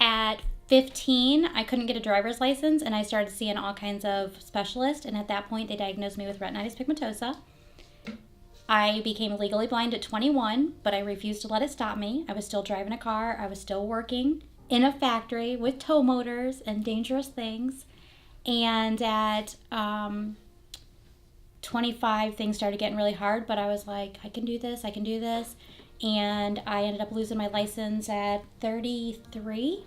At 15, I couldn't get a driver's license, and I started seeing all kinds of specialists, and at that point, they diagnosed me with retinitis pigmentosa. I became legally blind at 21, but I refused to let it stop me. I was still driving a car. I was still working in a factory with tow motors and dangerous things. And at 25, things started getting really hard, but I was like, I can do this, I can do this. And I ended up losing my license at 33,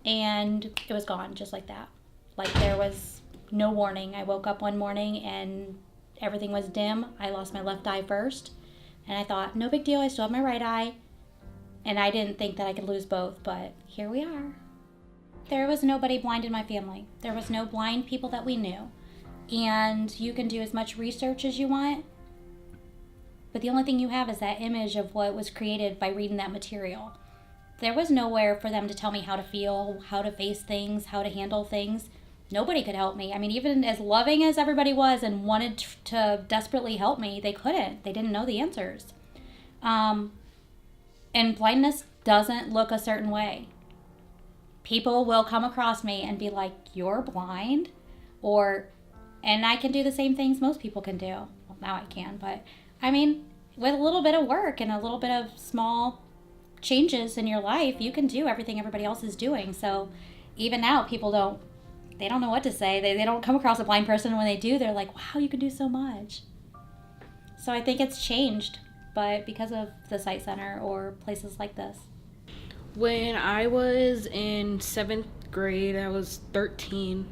and it was gone just like that. Like, there was no warning. I woke up one morning and everything was dim. I lost my left eye first, and I thought, no big deal, I still have my right eye. And I didn't think that I could lose both, but here we are. There was nobody blind in my family. There was no blind people that we knew. And you can do as much research as you want, but the only thing you have is that image of what was created by reading that material. There was nowhere for them to tell me how to feel, how to face things, how to handle things. Nobody could help me. I mean, even as loving as everybody was and wanted to desperately help me, they couldn't. They didn't know the answers. And blindness doesn't look a certain way. People will come across me and be like, you're blind? And I can do the same things most people can do. Well, now I can, but I mean, with a little bit of work and a little bit of small changes in your life, you can do everything everybody else is doing. So even now, people don't know what to say. They don't come across a blind person, and when they do, they're like, wow, you can do so much. So I think it's changed, but because of the Sight Center or places like this. When I was in 7th grade, I was 13.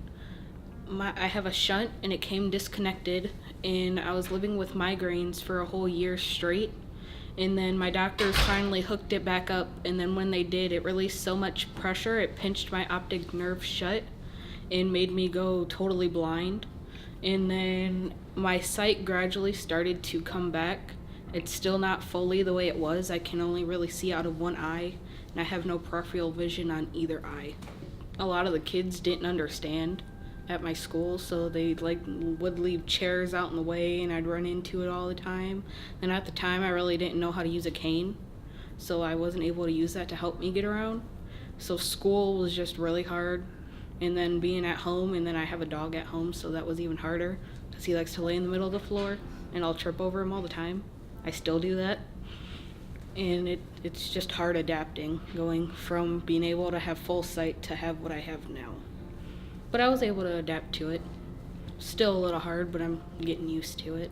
I have a shunt, and it came disconnected, and I was living with migraines for a whole year straight. And then my doctors finally hooked it back up, and then when they did, it released so much pressure, it pinched my optic nerve shut and made me go totally blind. And then my sight gradually started to come back. It's still not fully the way it was. I can only really see out of one eye, and I have no peripheral vision on either eye. A lot of the kids didn't understand at my school, so they would leave chairs out in the way, and I'd run into it all the time. And at the time, I really didn't know how to use a cane, so I wasn't able to use that to help me get around. So school was just really hard, and then being at home, and then I have a dog at home, so that was even harder because he likes to lay in the middle of the floor, and I'll trip over him all the time. I still do that, and it's just hard adapting, going from being able to have full sight to have what I have now. But I was able to adapt to it. Still a little hard, but I'm getting used to it.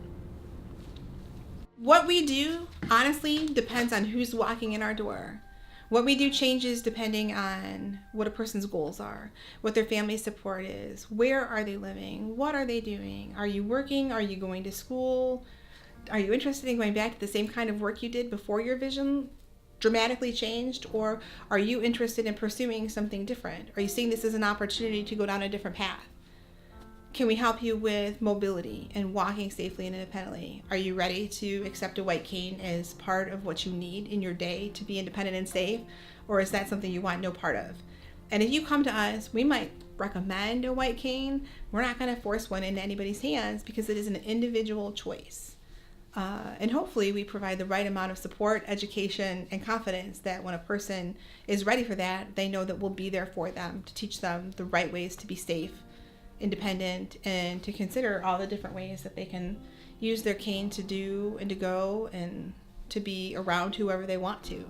What we do, honestly, depends on who's walking in our door. What we do changes depending on what a person's goals are, what their family support is, where are they living, what are they doing, are you working, are you going to school, are you interested in going back to the same kind of work you did before your vision dramatically changed, or are you interested in pursuing something different? Are you seeing this as an opportunity to go down a different path? Can we help you with mobility and walking safely and independently? Are you ready to accept a white cane as part of what you need in your day to be independent and safe, or is that something you want no part of? And if you come to us, we might recommend a white cane. We're not going to force one into anybody's hands because it is an individual choice. And hopefully we provide the right amount of support, education, and confidence that when a person is ready for that, they know that we'll be there for them to teach them the right ways to be safe, independent, and to consider all the different ways that they can use their cane to do and to go and to be around whoever they want to.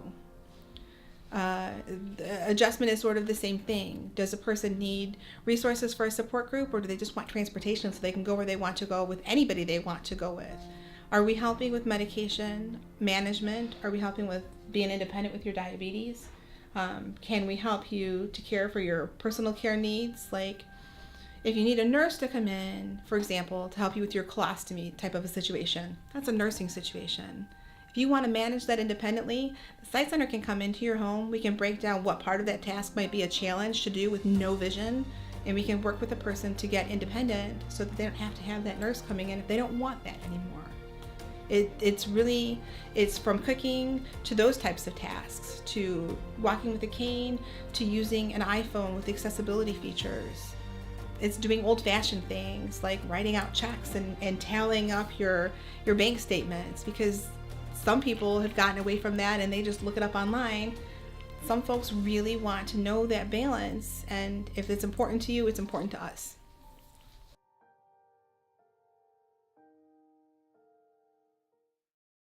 The adjustment is sort of the same thing. Does a person need resources for a support group, or do they just want transportation so they can go where they want to go with anybody they want to go with? Are we helping with medication management? Are we helping with being independent with your diabetes? Can we help you to care for your personal care needs? Like if you need a nurse to come in, for example, to help you with your colostomy type of a situation, that's a nursing situation. If you want to manage that independently, the Sight Center can come into your home. We can break down what part of that task might be a challenge to do with no vision, and we can work with a person to get independent so that they don't have to have that nurse coming in if they don't want that anymore. It's from cooking to those types of tasks, to walking with a cane, to using an iPhone with accessibility features. It's doing old-fashioned things like writing out checks and tallying up your bank statements, because some people have gotten away from that and they just look it up online. some folks really want to know that balance, and if it's important to you, it's important to us.